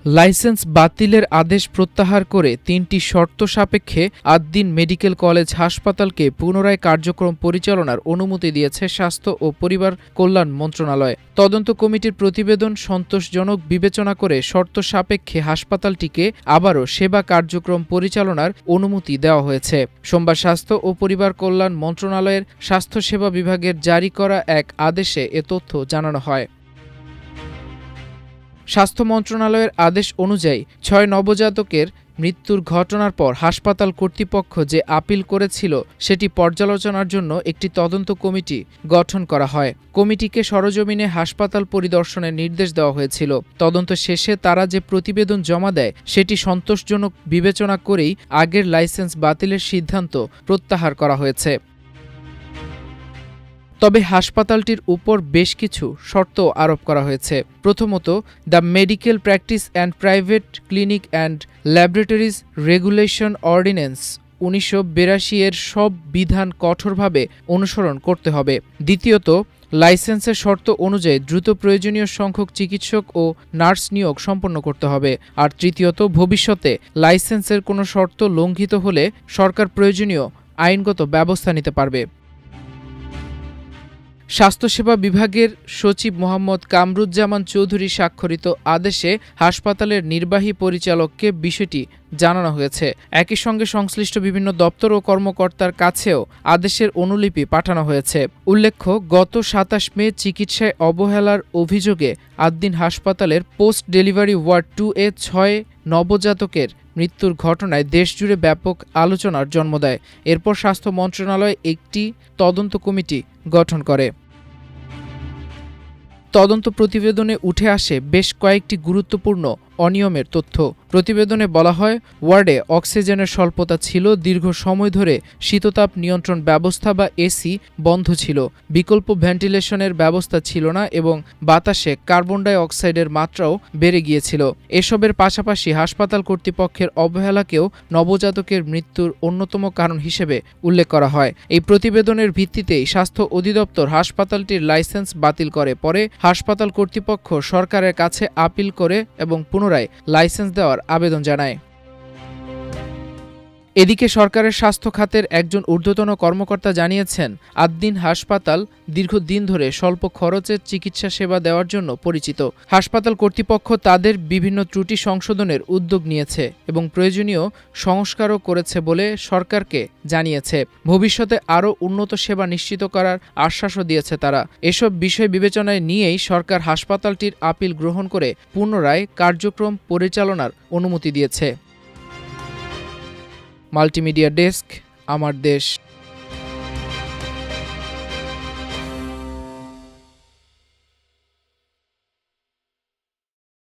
Licence বাতিলের আদেশ প্রত্যাহার করে ৩টি শর্ত সাপেক্ষে আদ্দিন মেডিকেল কলেজ হাসপাতালকে পুনরায় কার্যক্রম পরিচালনার অনুমতি দিয়েছে স্বাস্থ্য ও পরিবার কল্যাণ মন্ত্রণালয়। তদন্ত কমিটির প্রতিবেদন সন্তোষজনক বিবেচনা করে শর্ত সাপেক্ষে হাসপাতালটিকে আবারও সেবা কার্যক্রম পরিচালনার অনুমতি দেওয়া হয়েছে। সোমবার স্বাস্থ্য ও পরিবার কল্যাণ মন্ত্রণালয়ের স্বাস্থ্যসেবা বিভাগের জারি করা এক আদেশে এ তথ্য জানানো হয়। স্বাস্থ্য মন্ত্রণালয়ের আদেশ অনুযায়ী ৬ নবজাতকের মৃত্যুর ঘটনার পর হাসপাতাল কর্তৃপক্ষ যে আপিল করেছিল সেটি পর্যালোচনার জন্য একটি তদন্ত কমিটি গঠন করা হয়। কমিটিকে সরেজমিনে হাসপাতাল পরিদর্শনের নির্দেশ দেওয়া হয়েছিল। তদন্ত শেষে তারা যে প্রতিবেদন জমা দেয় সেটি সন্তোষজনক বিবেচনা করেই আগের লাইসেন্স বাতিলের সিদ্ধান্ত প্রত্যাহার করা হয়েছে। তবে হাসপাতালটির উপর বেশ কিছু শর্ত আরোপ করা হয়েছে। প্রথমত, the medical practice and private clinic and laboratories regulation ordinance ১৯৮২ এর সব বিধান কঠোরভাবে অনুসরণ করতে হবে। দ্বিতীয়ত, লাইসেন্সের শর্ত অনুযায়ী দ্রুত প্রয়োজনীয় সংখ্যক চিকিৎসক ও নার্স নিয়োগ সম্পন্ন করতে হবে। আর তৃতীয়ত, ভবিষ্যতে লাইসেন্সের কোনো শর্ত লঙ্ঘিত হলে সরকার প্রয়োজনীয় আইনগত ব্যবস্থা নিতে পারবে। স্বাস্থ্যসেবা বিভাগের সচিব মোহাম্মদ কামরুজ্জামান চৌধুরী স্বাক্ষরিত আদেশে হাসপাতালের নির্বাহী পরিচালককে বিষয়টি জানানো হয়েছে। একই সঙ্গে সংশ্লিষ্ট বিভিন্ন দপ্তর ও কর্মকর্তার কাছেও আদেশের অনুলিপি পাঠানো হয়েছে। উল্লেখ্য, গত ২৭ মে চিকিৎসায় অবহেলার অভিযোগে আদ্দিন হাসপাতালের পোস্ট ডেলিভারি ওয়ার্ড 2-এ ৬ নবজাতকের মৃত্যুর ঘটনায় দেশজুড়ে ব্যাপক আলোচনার জন্ম দেয়। এরপর স্বাস্থ্য মন্ত্রণালয় একটি তদন্ত কমিটি গঠন করে। তদন্ত প্রতিবেদনে উঠে আসে বেশ কয়েকটি গুরুত্বপূর্ণ অনিয়মের তথ্য। প্রতিবেদনে বলা হয়, ওয়ার্ডে অক্সিজেনের স্বল্পতা ছিল, দীর্ঘ সময় ধরে শীততাপ নিয়ন্ত্রণ ব্যবস্থা বা এসি বন্ধ ছিল, বিকল্প ভেন্টিলেশনের ব্যবস্থা ছিল না এবং বাতাসে কার্বন ডাই অক্সাইডের মাত্রাও বেড়ে গিয়েছিল। এসবের পাশাপাশি হাসপাতাল কর্তৃপক্ষের অবহেলাকেও নবজাতকের মৃত্যুর অন্যতম কারণ হিসেবে উল্লেখ করা হয়। এই প্রতিবেদনের ভিত্তিতেই স্বাস্থ্য অধিদপ্তর হাসপাতালটির লাইসেন্স বাতিল করে। পরে হাসপাতাল কর্তৃপক্ষ সরকারের কাছে আপিল করে এবং পুনরায় লাইসেন্স দেওয়ার আবেদন জানায়। এদিকে সরকারের স্বাস্থ্য খাতের একজন ঊর্ধ্বতন কর্মকর্তা জানিয়েছেন, আদ্দিন হাসপাতাল দীর্ঘদিন ধরে স্বল্প খরচে চিকিৎসা সেবা দেওয়ার জন্য পরিচিত। হাসপাতাল কর্তৃপক্ষ তাদের বিভিন্ন ত্রুটি সংশোধনের উদ্যোগ নিয়েছে এবং প্রয়োজনীয় সংস্কারও করেছে বলে সরকারকে জানিয়েছে। ভবিষ্যতে আরও উন্নত সেবা নিশ্চিত করার আশ্বাসও দিয়েছে তারা। এসব বিষয় বিবেচনায় নিয়েই সরকার হাসপাতালটির আপিল গ্রহণ করে পুনরায় কার্যক্রম পরিচালনার অনুমতি দিয়েছে। মাল্টিমিডিয়া ডেস্ক, আমার দেশ।